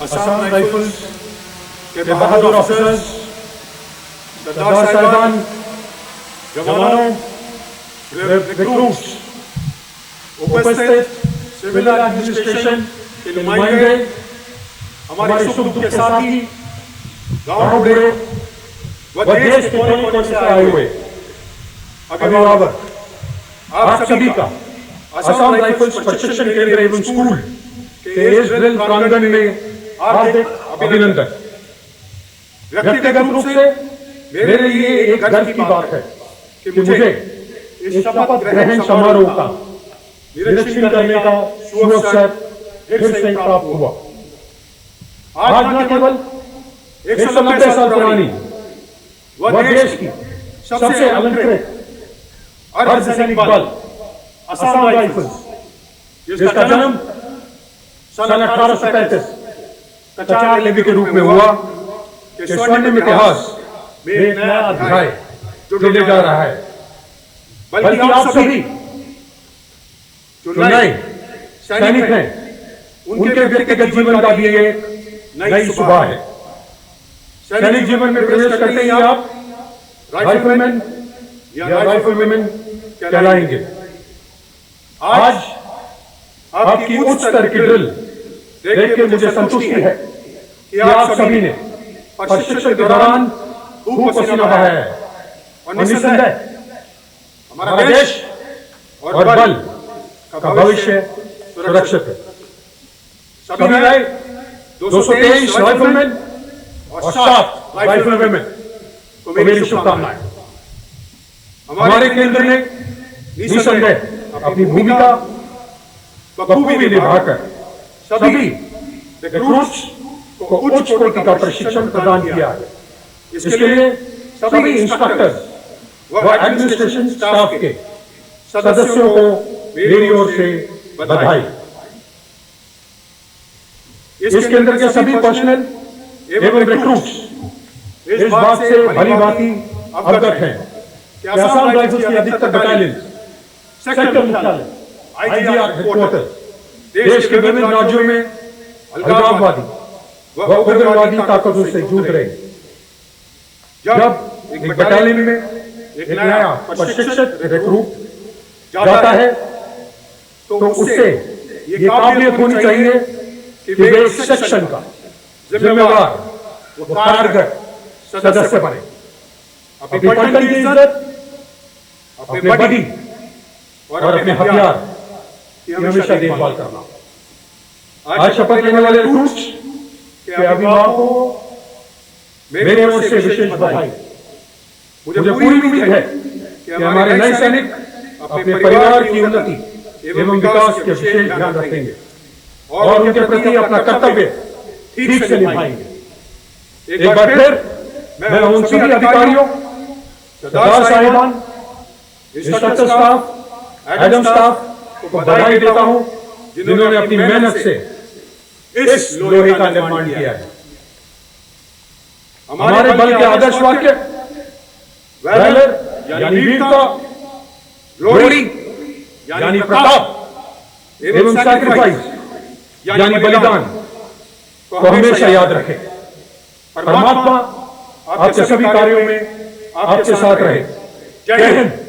Assam Rifles के बहादुर officers, सरदार साहिबान, जवानों, रिक्रूट्स, उपस्थित सिविल एडमिनिस्ट्रेशन के नुमाइंदे, हमारे सुख दुख के साथी, गांव बूढ़े व देश के कोने-कोने से आए हुए अभिभावक, आप सभी का असम राइफल्स प्रशिक्षण केंद्र एवं स्कूल के इस ड्रिल प्रांगण में हार्दिक अभिनंदन। व्यक्तिगत रूप से मेरे लिए एक गर्व की बात है कि मुझे इस शपथ ग्रहण समारोह का निरीक्षण करने का सुअवसर फिर से प्राप्त हुआ। आज न केवल 190 साल पुरानी व देश की सबसे अलंकृत अर्धसैनिक बल असम राइफल्स, जिसका जन्म सन 1835 कचार लेवी के रूप में हुआ, कि स्वर्णिम इतिहास में एक नया अध्याय जुड़ने जा रहा है। बल्कि आप सभी जो नए सैनिक हैं, उनके व्यक्तिगत जीवन का भी एक नई सुबह है। सैनिक जीवन में प्रवेश करते ही आप राइफलमैन या राइफलवुमेन कहलाएंगे। आज आपकी उच्च स्तर की ड्रिल देख के मुझे संतुष्टि है कि आप सभी ने प्रशिक्षण के दौरान खूब पसीना बहाया है और निस्संदेह हमारा देश और बल का भविष्य सुरक्षित है। सभी नए 223 राइफलमैन और 7 राइफलवुमेन को मेरी शुभकामनाएं। हमारे केंद्र ने निस्संदेह अपनी भूमिका बखूबी निभाकर सभी रिक्रूट्स को उच्च कोटि का प्रशिक्षण प्रदान किया है। इसके लिए सभी इंस्ट्रक्टर्स व एडमिनिस्ट्रेशन स्टाफ के सदस्यों को मेरी ओर से बधाई। इस केंद्र के सभी पर्सनल एवं रिक्रूट्स इस बात से भली भांति अवगत हैं कि असम राइफल्स की अधिकतर बटालियन सेक्टर मुख्यालय आईजीआर हेडक्वार्टर देश के विभिन्न राज्यों में अलगाववादी व उग्रवादी ताकतों से जूझ रहे। जब एक बटालियन में एक नया प्रशिक्षित रिक्रूट जाता है तो उससे ये काबिलियत होनी चाहिए कि वे एक सेक्शन का जिम्मेवार व कारगर सदस्य बने। अपनी पलटन की इज्जत, अपने बॉडी और अपने हथियार की हमेशा देखभाल करना। आज शपथ लेने वाले रिक्रूट्स के अभिभावकों को मेरे ओर से विशेष बधाई। मुझे पूरी उम्मीद है कि हमारे नए सैनिक अपने परिवार की उन्नति एवं विकास के विशेष ध्यान रखेंगे और उनके प्रति अपना कर्तव्य ठीक से निभाएंगे। एक बार फिर मैं उन सभी अधिकारियों, सरदार साहिबान, इंस्ट्रक्टर स्टाफ, एडम स्टाफ को बधाई देता हूं, जिन्होंने अपनी मेहनत से इस लोहे का निर्माण किया है। हमारे बल के आदर्श वाक्य वैलर यानी वीरता, ग्लोरी यानी प्रताप एवं सैक्रिफाइस यानी बलिदान को हमेशा याद रखें। परमात्मा आपके सभी कार्यों में आपके साथ रहे। जय हिंद।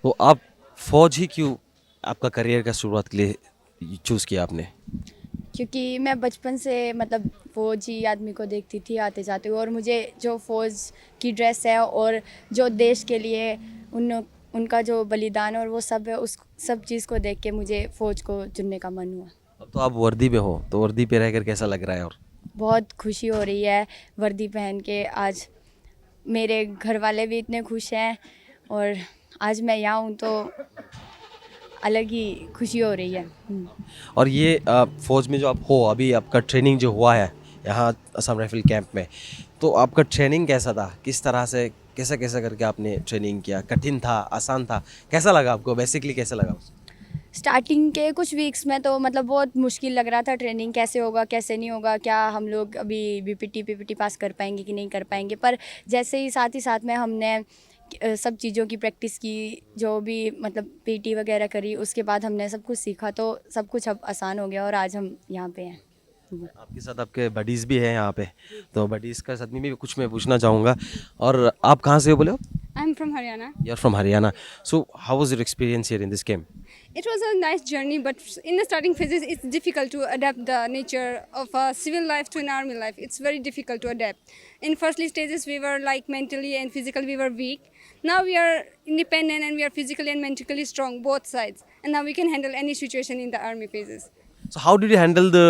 तो आप फौज ही क्यों आपका करियर का शुरुआत के लिए चूज़ किया आपने? क्योंकि मैं बचपन से मतलब फौजी आदमी को देखती थी आते जाते हुए, और मुझे जो फ़ौज की ड्रेस है और जो देश के लिए उनका जो बलिदान और वो सब है, उस सब चीज़ को देख के मुझे फ़ौज को चुनने का मन हुआ। तो आप वर्दी पे हो, तो वर्दी पे रहकर कैसा लग रहा है? और बहुत खुशी हो रही है वर्दी पहन के। आज मेरे घर वाले भी इतने खुश हैं और आज मैं यहाँ हूँ तो अलग ही खुशी हो रही है। और ये फौज में जो आप हो अभी, आपका ट्रेनिंग जो हुआ है यहाँ असम राइफल कैंप में, तो आपका ट्रेनिंग कैसा था? किस तरह से कैसा कैसा करके आपने ट्रेनिंग किया? कठिन था, आसान था? कैसा लगा आपको? बेसिकली कैसा लगा? स्टार्टिंग के कुछ वीक्स में तो मतलब बहुत मुश्किल लग रहा था, ट्रेनिंग कैसे होगा कैसे नहीं होगा, क्या हम लोग अभी बीपीटी पीपीटी पास कर पाएंगे कि नहीं कर पाएंगे। पर जैसे ही साथ में हमने सब चीज़ों की प्रैक्टिस की, जो भी मतलब पीटी वगैरह करी, उसके बाद हमने सब कुछ सीखा तो सब कुछ अब आसान हो गया और आज हम यहाँ पे हैं। आपके साथ आपके बडीज़ भी हैं यहाँ पे, तो बडीज़ का साथ में भी कुछ मैं पूछना चाहूँगा। और आप कहाँ से हो बोले हो? I'm from Haryana. You are from Haryana. So how was your experience here in this camp? It was a nice journey, but in the starting phases, it's difficult to adapt the nature of a civil life to an army life. It's very difficult to adapt. In firstly stages, we were like mentally and physically we were weak. Now we are independent and we are physically and mentally strong, both sides. And now we can handle any situation in the army phases. So how did you handle the?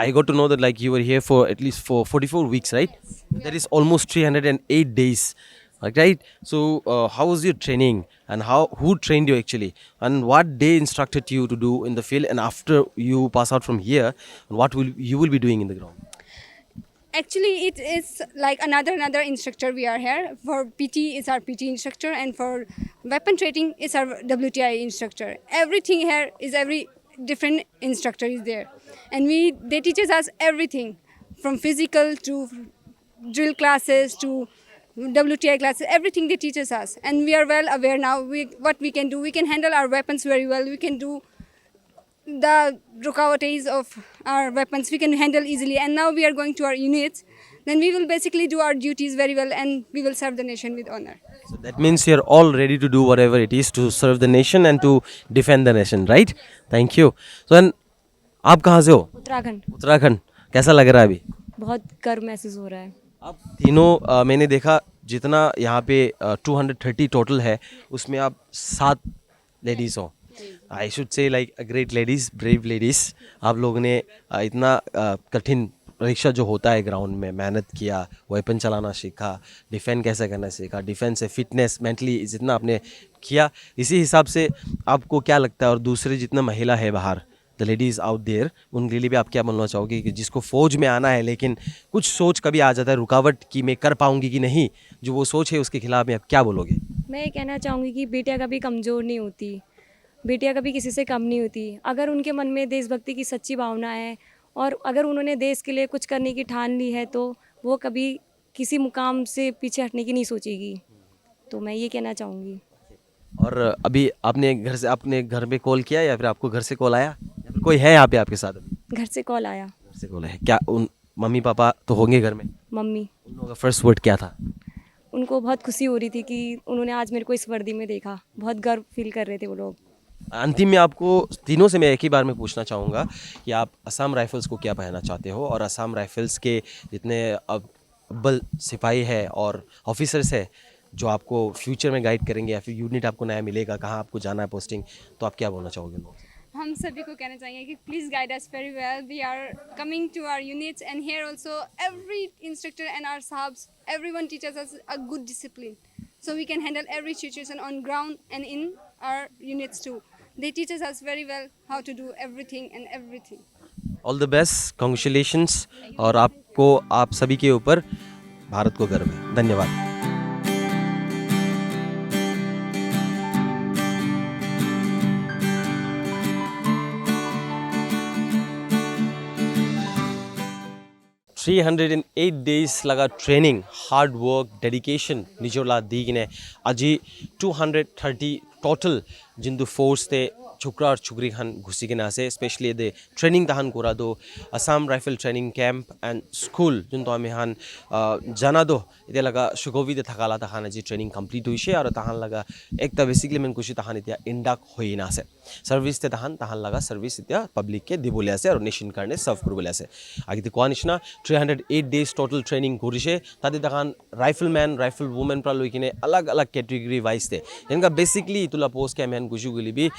I got to know that like you were here for at least for 44 weeks, right? That is almost 308 days, right? So how was your training, and who trained you actually, and what they instructed you to do in the field, and after you pass out from here, what you will be doing in the ground? Actually, it is like another instructor we are here. For PT is our PT instructor, and for weapon training is our WTI instructor. Everything here is every different instructor is there, and they teaches us everything from physical to drill classes to WTI classes. Everything they teaches us, and we are well aware now. What we can do, we can handle our weapons very well. We can do the rukavatis of our weapons we can handle easily, and now we are going to our units, then we will basically do our duties very well and we will serve the nation with honor. So that means you're all ready to do whatever it is to serve the nation and to defend the nation, right? Thank you. So then, आप कहाँ से हो? उत्तराखंड। उत्तराखंड। कैसा लग रहा है अभी? बहुत गर्व महसूस हो रहा है। आप तीनों मैंने देखा जितना यहाँ पे 230 टोटल है, उसमें आप 7 लेडीज़ हो। I should say like a great ladies, brave ladies. आप लोगों ने इतना कठिन परीक्षा जो होता है ग्राउंड में मेहनत किया, वेपन चलाना सीखा, डिफेंड कैसे करना सीखा, डिफेंस से फिटनेस मेंटली जितना आपने किया, इसी हिसाब से आपको क्या लगता है? और दूसरे जितना महिला है बाहर, द लेडीज़ आउट देयर, उनके लिए भी आप क्या बोलना चाहोगे कि जिसको फ़ौज में आना है लेकिन कुछ सोच कभी आ जाता है रुकावट कि मैं कर पाऊँगी कि नहीं, जो वो सोच है उसके खिलाफ में आप क्या बोलोगे? मैं ये कहना चाहूँगी कि बेटियाँ कभी कमज़ोर नहीं होती, बेटियाँ कभी किसी से कम नहीं होती। अगर उनके मन में देशभक्ति की सच्ची भावना है और अगर उन्होंने देश के लिए कुछ करने की ठान ली है तो वो कभी किसी मुकाम से पीछे हटने की नहीं सोचेगी। तो मैं ये कहना चाहूँगी। और अभी आपने घर पे कॉल किया या फिर आपको घर से कॉल आया, या फिर कोई है यहाँ पे आपके साथ अभी? घर से कॉल आया। घर से कॉल है क्या? उन मम्मी पापा तो होंगे घर में? मम्मी, उन लोगों का फर्स्ट वर्ड क्या था? उनको बहुत खुशी हो रही थी कि उन्होंने आज मेरे को इस वर्दी में देखा। बहुत गर्व फील कर रहे थे वो लोग। अंतिम में आपको तीनों से मैं एक ही बार में पूछना चाहूँगा कि आप असम राइफल्स को क्या कहना चाहते हो, और असम राइफल्स के जितने अव्वल सिपाही है और ऑफिसर्स है जो आपको फ्यूचर में गाइड करेंगे, या फिर यूनिट आपको नया मिलेगा, कहाँ आपको जाना है पोस्टिंग, तो आप क्या बोलना चाहोगे उनको? हम सभी को कहना चाहेंगे कि please guide us very well. We are coming to our units and here also every instructor and our साहब्स, everyone teachers us a good discipline, so we can handle every situation on ground and in our units too. They teaches us very well how to do everything and everything. All the best, congratulations, और आपको आप सभी के ऊपर भारत को गर्व है। धन्यवाद। 308 days laga training, hard work, dedication nijola digine aji 230 total jindu force te chukra और chukri khan घुसी के नासे स्पेशली दे ट्रेनिंग तहान कोरा दो Assam rifle training camp and school जुन तो हमें हान जाना दो इते लगा शुकोवी दे थकाला तहान जी ट्रेनिंग कंप्लीट हुई और तहान लगा एक ता बेसिकली मैं कुछ तहान इतिया इंडक होई ना से सर्विस ते तहान लगा सर्विस इतिया पब्लिक के दी बोले से और नेशन करने सर्व कर बोले से आगे ते कोनिशना 308 डेज टोटल ट्रेनिंग घुरिशे तादे तहान राइफल मैन राइफल वुमेन प्रा लोकिने अलग अलग कैटेगरी वाइज थे इनका बेसिकली तुला पोस्ट के मैन गुजु गुली भी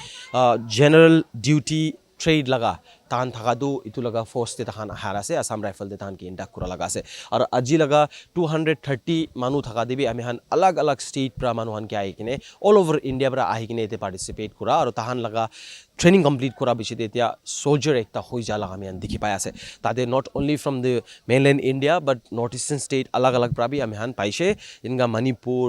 general duty trade laga tahan thaka du itu laga force te tahan ahar ase Assam Rifle te tahan ki induct kura laga ase aru aji laga 230 manu thaka debi ami han alag alag state pra manu han ki ahi kine all over India pra ahi kine ete participate kura aru tahan laga training complete kura bichite etia soldier ekta hoi jala ami han dikhi pai ase tade not only from the mainland India but northeastern state alag alag pra bi ami han paise inga Manipur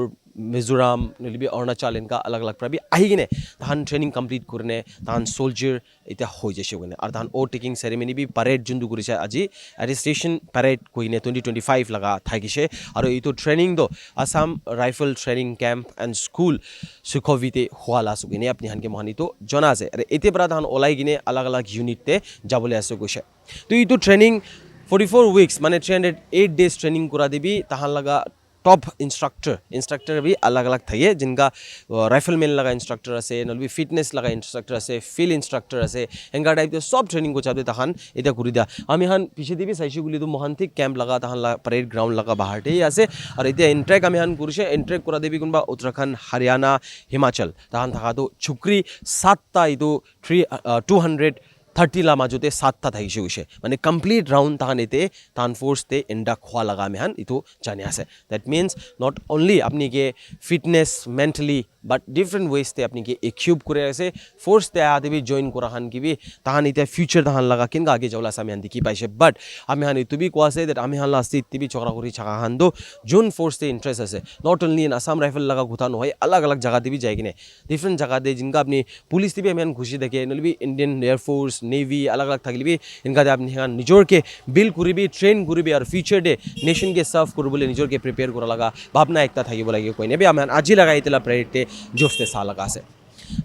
Mizoram nilibi Arunachal inka alag alag pra bi ahi kine tahan training complete kurne tahan soldier eta hoi jese kine ar tahan o taking ceremony bi parade jundu kurise aji Attestation parade koine 2025 laga thakise aru itu training do Assam Rifle Training Camp and School Shokhuvi te huala sugine apni han ke mohani to jona ase are ete pra tahan olai gine alag alag unit te jabole ase goise to itu training 44 weeks mane 308 days training kura debi tahan laga top instructor भी अलग अलग थाइए जिनका rifleman लगा instructor असे नलबी fitness लगा instructor असे field instructor असे एंगा type दे सब ट्रेनिंग को चाबे तहान एटा कुरिदा आमी हान पीछे दिबी साइशी गुली दु मोहन थी कैंप लगा तहान परेड ग्राउंड लगा बाहरटे असे और एते इंट्रैक आमी हान कुरसे इंट्रैक करा देबी कुनबा उत्तराखंड हरियाणा हिमाचल तहान थाका तो छुकरी 7 ता इदु 230 ला माजुते 7 ता थाइसे उसे माने कंप्लीट राउंड तहान एते तान फोर्स ते इंडा खवा लगा में हान इतो जाने आसे दैट मीन्स नॉट ओनली अपनी के fitness mentally but different ways ते अपनी के इक्विप करे आसे फोर्स ते आते भी जॉइन करा हान की भी तहान इते फ्यूचर तहान लगा किनगा आगे जवला सामे हान दिखि पाइसे बट आमी हान इतो भी कोसे दैट आमी हान लास्ट इति भी चोकरा करी छका हान दो जोन फोर्स ते इंटरेस्ट आसे not only in Assam rifle लगा गुथा नो है अलग अलग जगह ते भी जाएगिने डिफरेंट जगह दे जिनका अपनी पुलिस ते भी आमी हान खुशी देखे नलबी इंडियन एयर फोर्स नेवी अलग अलग थाकिल भी इनका दे अपनी हान निजोर के बिल कुरिबी ट्रेन कुरिबी और फ्यूचर डे नेशन के सर्व करबले निजोर के प्रिपेयर करा लगा भावना एकता थाकिबो लागि कोइ ने भी आमी हान आजि लगा इतला परेड ते जोस्ते सा लगा से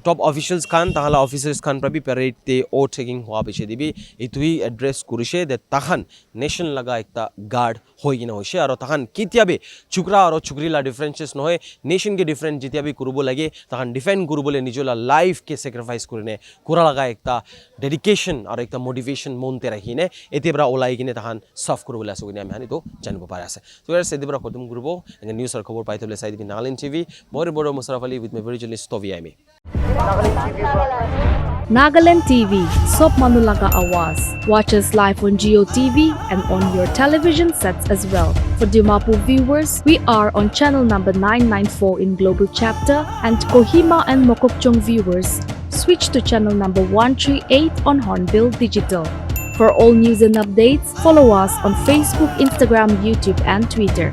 टॉप ऑफिशियल्स खान ताहाला ऑफिसर्स खान पर भी परेड ते ओ टेकिंग हुआ पिछे दिबी इतुई एड्रेस कुरिशे दे ताहन नेशन लगा एकता गार्ड होइगिन होइसे और ताहन कितिया बे छुकरा और छुकरीला डिफरेंसेस नहोय नेशन के डिफरेंट जितिया भी कुरबो लागे ताहन डिफेंड कुरबोले निजोला लाइफ के सैक्रिफाइस करने कुरा लगा एकता डेडिकेशन और एकता मोटिवेशन मोनते रहिने एतेब्रा ओलाइगिने ताहन सफ कुरबोला सुगिने आमी हानि तो जानबो पारा আছে तो यार सेदिब्रा खतम कुरबो एंगे न्यूज़ और खबर पाइतले साइड बि नागालैंड टीवी मोर बडो Musharraf Ali with my very journalist Tovi Aimi Nagaland TV, Sop Manulaga Awas. Watch us live on Geo TV and on your television sets as well. For Dimapur viewers, we are on channel number 994 in Global Chapter, and Kohima and Mokokchung viewers, switch to channel number 138 on Hornbill Digital. For all news and updates, follow us on Facebook, Instagram, YouTube and Twitter.